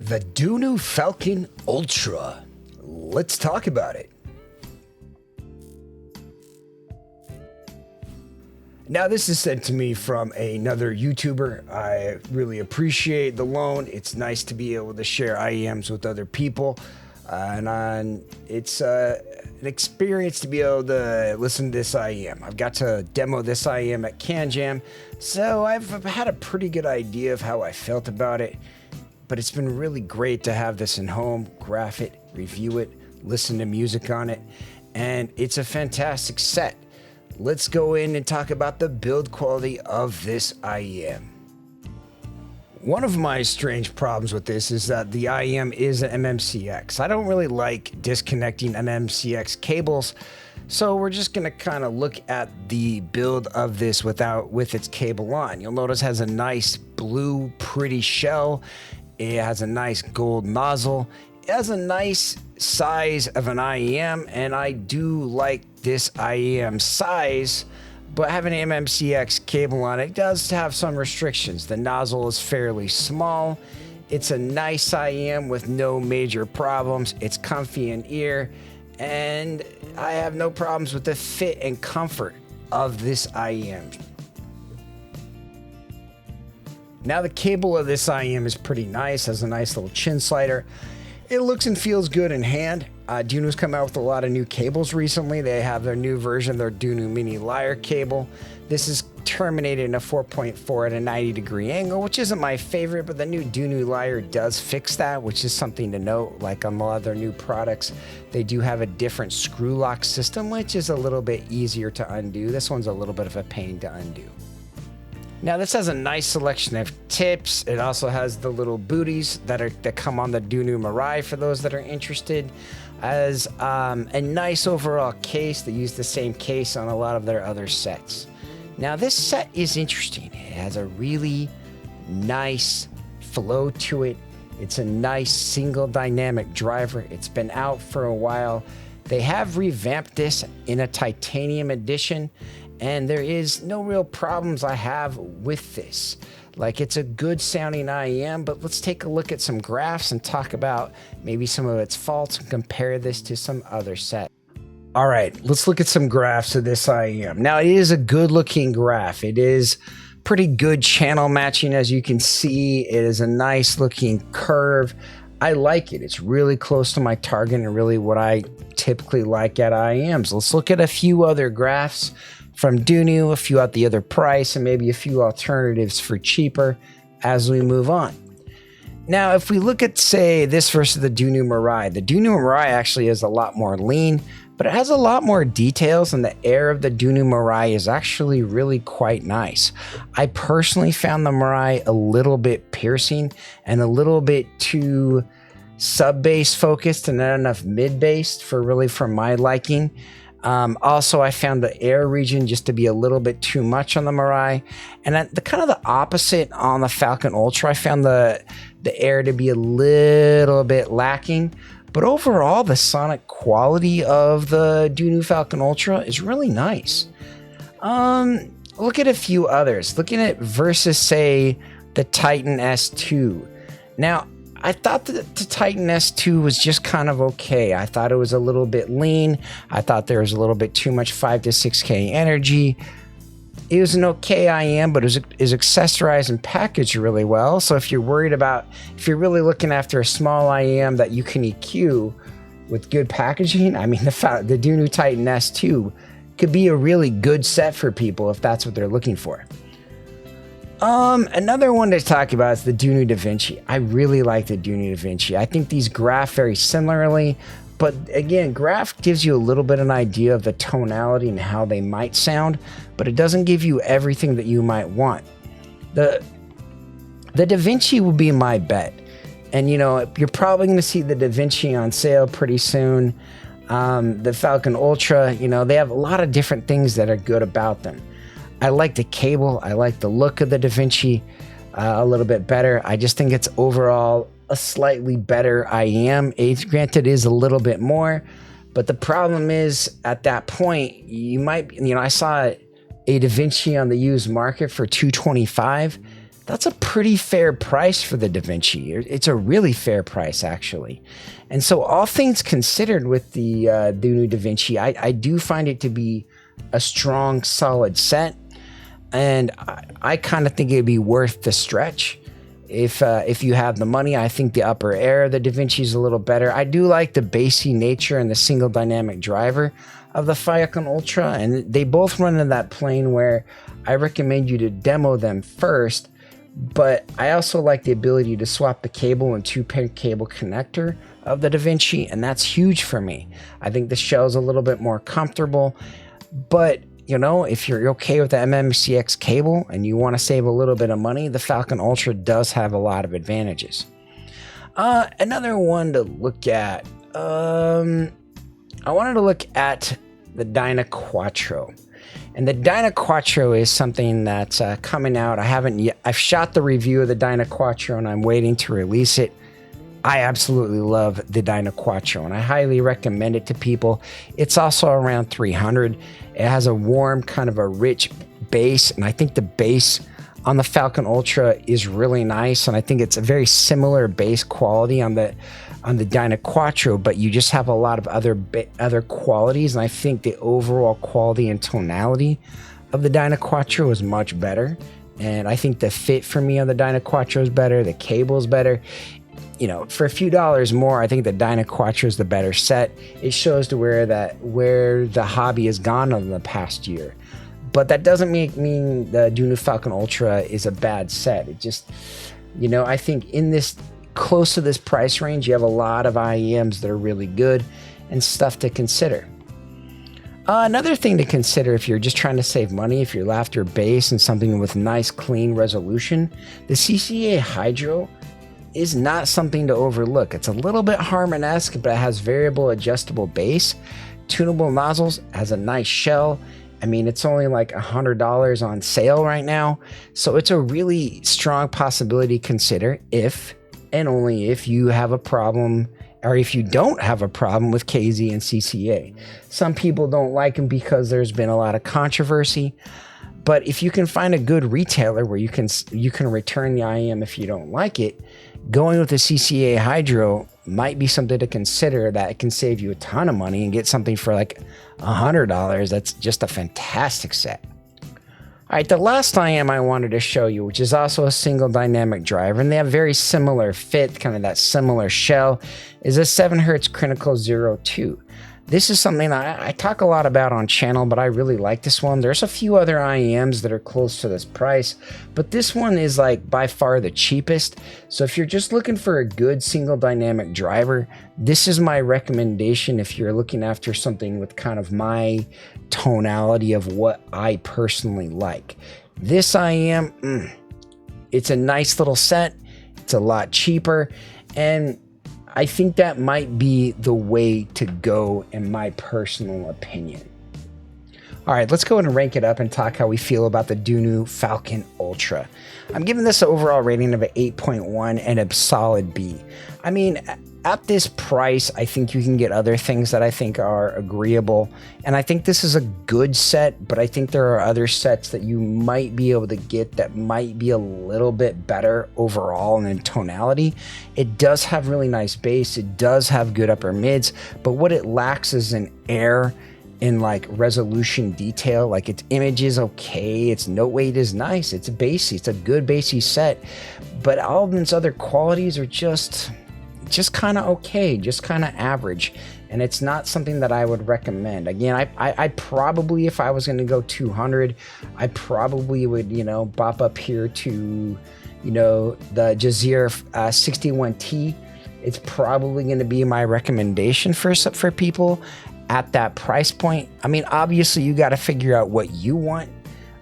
The Dunu Falcon Ultra. Let's talk about it. Now, this is sent to me from another YouTuber. I really appreciate the loan. It's nice to be able to share IEMs with other people. It's an experience to be able to listen to this IEM. I've got to demo this IEM at CanJam, so I've had a pretty good idea of how I felt about it. But it's been really great to have this in home, graph it, review it, listen to music on it, and it's a fantastic set. Let's go in and talk about the build quality of this IEM. One of my strange problems with this is that the IEM is an MMCX. I don't really like disconnecting MMCX cables, so we're just gonna kind of look at the build of this with its cable on. You'll notice it has a nice blue, pretty shell. It has a nice gold nozzle. It has a nice size of an IEM, and I do like this IEM size, but having an MMCX cable on it does have some restrictions. The nozzle is fairly small. It's a nice IEM with no major problems. It's comfy in ear, and I have no problems with the fit and comfort of this IEM. Now, the cable of this IEM is pretty nice, has a nice little chin slider. It looks and feels good in hand. Dunu's come out with a lot of new cables recently. They have their new version, their Dunu Mini Lyre cable. This is terminated in a 4.4 at a 90-degree angle, which isn't my favorite, but the new Dunu Lyre does fix that, which is something to note. Like on a lot of their new products, they do have a different screw lock system, which is a little bit easier to undo. This one's a little bit of a pain to undo. Now, this has a nice selection of tips. It also has the little booties that come on the Dunu Mirai for those that are interested. As a nice overall case. They use the same case on a lot of their other sets. Now, this set is interesting. It has a really nice flow to it. It's a nice single dynamic driver. It's been out for a while. They have revamped this in a titanium edition, and there is no real problems I have with this. Like, it's a good sounding IEM, but let's take a look at some graphs and talk about maybe some of its faults and compare this to some other sets. All right, let's look at some graphs of this IEM. Now, it is a good looking graph. It is pretty good channel matching, as you can see. It is a nice looking curve. I like it. It's really close to my target and really what I typically like at IEMs. Let's look at a few other graphs from Dunu, a few at the other price, and maybe a few alternatives for cheaper as we move on. Now, if we look at, say, this versus the Dunu Mirai, the Dunu Mirai actually is a lot more lean, but it has a lot more details, and the air of the Dunu Mirai is actually really quite nice. I personally found the Mirai a little bit piercing and a little bit too sub-bass focused and not enough mid-bass for my liking. Also, I found the air region just to be a little bit too much on the Mirai, and the kind of the opposite on the Falcon Ultra. I found the air to be a little bit lacking, but overall, the sonic quality of the Dunu Falcon Ultra is really nice. Look at a few others. Looking at versus, say, the Titan S2. Now, I thought that the Titan S2 was just kind of okay. I thought it was a little bit lean. I thought there was a little bit too much 5 to 6K energy. It was an okay IEM, but it was accessorized and packaged really well. So if you're really looking after a small IEM that you can EQ with good packaging, I mean, the Dunu Titan S2 could be a really good set for people if that's what they're looking for. Another one to talk about is the Dunu Da Vinci. I really like the Dunu Da Vinci. I think these graph very similarly, but again, graph gives you a little bit of an idea of the tonality and how they might sound, but it doesn't give you everything that you might want. The Da Vinci will be my bet. And you're probably going to see the Da Vinci on sale pretty soon. The Falcon Ultra, they have a lot of different things that are good about them. I like the cable. I like the look of the Da Vinci a little bit better. I just think it's overall a slightly better IEM. Granted, it is a little bit more, but the problem is at that point, I saw a Da Vinci on the used market for $225. that's a pretty fair price for the Da Vinci. It's a really fair price, actually. And so all things considered with the Dunu Da Vinci, I do find it to be a strong, solid set. And I kind of think it'd be worth the stretch. If you have the money, I think the upper air of the Da Vinci is a little better. I do like the bassy nature and the single dynamic driver of the Falcon Ultra, and they both run in that plane where I recommend you to demo them first, but I also like the ability to swap the cable and 2-pin cable connector of the Da Vinci, and that's huge for me. I think the shell's a little bit more comfortable, but you know, if you're okay with the MMCX cable and you want to save a little bit of money, the Falcon Ultra does have a lot of advantages. Another one to look at, I wanted to look at the Dyna Quattro. And the Dyna Quattro is something that's coming out. I've shot the review of the Dyna Quattro and I'm waiting to release it. I absolutely love the Dyna Quattro and I highly recommend it to people. It's also around $300. It has a warm, kind of a rich bass, and I think the bass on the Falcon Ultra is really nice, and I think it's a very similar bass quality on the Dyna Quattro, but you just have a lot of other qualities, and I think the overall quality and tonality of the Dyna Quattro is much better, and I think the fit for me on the Dyna Quattro is better, the cable is better. You know, for a few dollars more, I think the Dyna Quattro is the better set. It shows to where the hobby has gone over the past year. But that doesn't mean the Dunu Falcon Ultra is a bad set. It just, you know, I think in this, close to this price range, you have a lot of IEMs that are really good and stuff to consider. Another thing to consider if you're just trying to save money, if you're after bass and something with nice, clean resolution, the CCA Hydro is not something to overlook. It's a little bit Harman-esque, but it has variable adjustable bass, tunable nozzles, has a nice shell. I mean, it's only like $100 on sale right now. So it's a really strong possibility to consider if and only if you have a problem, or if you don't have a problem with KZ and CCA. Some people don't like them because there's been a lot of controversy. But if you can find a good retailer where you can return the IEM if you don't like it, going with the CCA Hydro might be something to consider that can save you a ton of money and get something for like $100. That's just a fantastic set. All right, the last IEM I wanted to show you, which is also a single dynamic driver, and they have very similar fit, kind of that similar shell, is a 7Hz Critical 02. This is something I talk a lot about on channel, but I really like this one. There's a few other IEMs that are close to this price, but this one is like by far the cheapest. So if you're just looking for a good single dynamic driver, this is my recommendation if you're looking after something with kind of my tonality of what I personally like. This IEM, it's a nice little set. It's a lot cheaper, and I think that might be the way to go in my personal opinion. All right, let's go ahead and rank it up and talk how we feel about the Dunu Falcon Ultra. I'm giving this an overall rating of an 8.1 and a solid B. I mean, at this price, I think you can get other things that I think are agreeable. And I think this is a good set, but I think there are other sets that you might be able to get that might be a little bit better overall and in tonality. It does have really nice bass. It does have good upper mids, but what it lacks is an air in like resolution detail. Like its image is okay, its note weight is nice, it's bassy, it's a good bassy set, but all of its other qualities are just kind of okay, just kind of average, and it's not something that I would recommend. Again, I probably, if I was going to go 200, I probably would, you know, bop up here to, you know, the Jazeera 61T. It's probably going to be my recommendation for people at that price point. I mean, obviously you got to figure out what you want,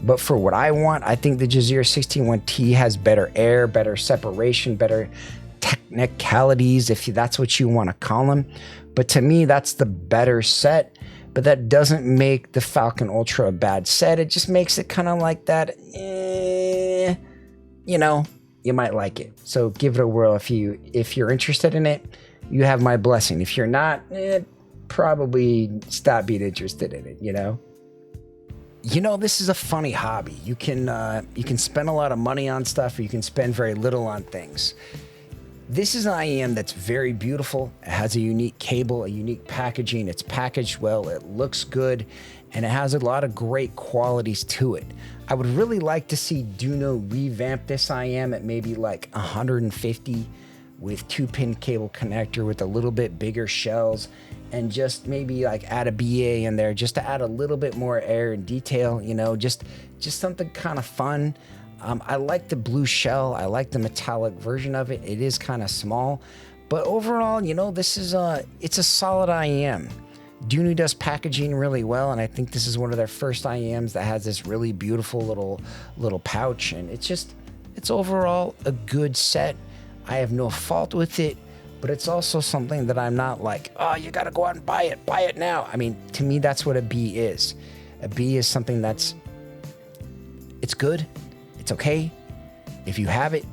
but for what I want, I think the Jazeera 61T has better air, better separation, better technicalities, if that's what you want to call them. But to me, that's the better set. But that doesn't make the Falcon Ultra a bad set. It just makes it kind of like that, you know, you might like it. So give it a whirl. If you're interested in it, you have my blessing. If you're not, probably stop being interested in it, you know? You know, this is a funny hobby. You can spend a lot of money on stuff, or you can spend very little on things. This is an IEM that's very beautiful. It has a unique cable, a unique packaging. It's packaged well, it looks good, and it has a lot of great qualities to it. I would really like to see Dunu revamp this IEM at maybe like 150 with 2-pin cable connector with a little bit bigger shells, and just maybe like add a BA in there just to add a little bit more air and detail, you know, just something kind of fun. I like the blue shell. I like the metallic version of it. It is kind of small, but overall, you know, this is it's a solid IEM. Dunu does packaging really well, and I think this is one of their first IEMs that has this really beautiful little pouch, and it's overall a good set. I have no fault with it, but it's also something that I'm not like, oh, you gotta go out and buy it now. I mean, to me, that's what a B is. A B is something it's good. It's okay. If you have it,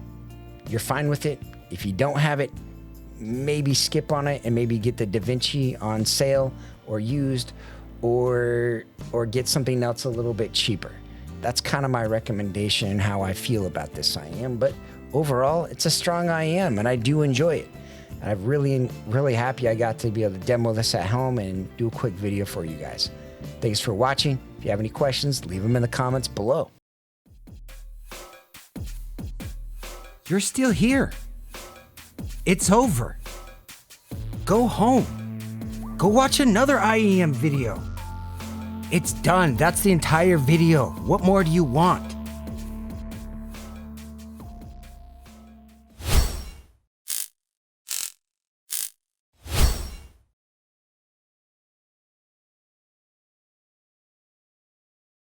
you're fine with it. If you don't have it, maybe skip on it and maybe get the Da Vinci on sale or used, or get something else a little bit cheaper. That's kind of my recommendation, how I feel about this IEM. But overall, it's a strong IEM, and I do enjoy it. I'm really happy I got to be able to demo this at home and do a quick video for you guys. Thanks for watching. If you have any questions, leave them in the comments below. You're still here. It's over. Go home. Go watch another IEM video. It's done. That's the entire video. What more do you want?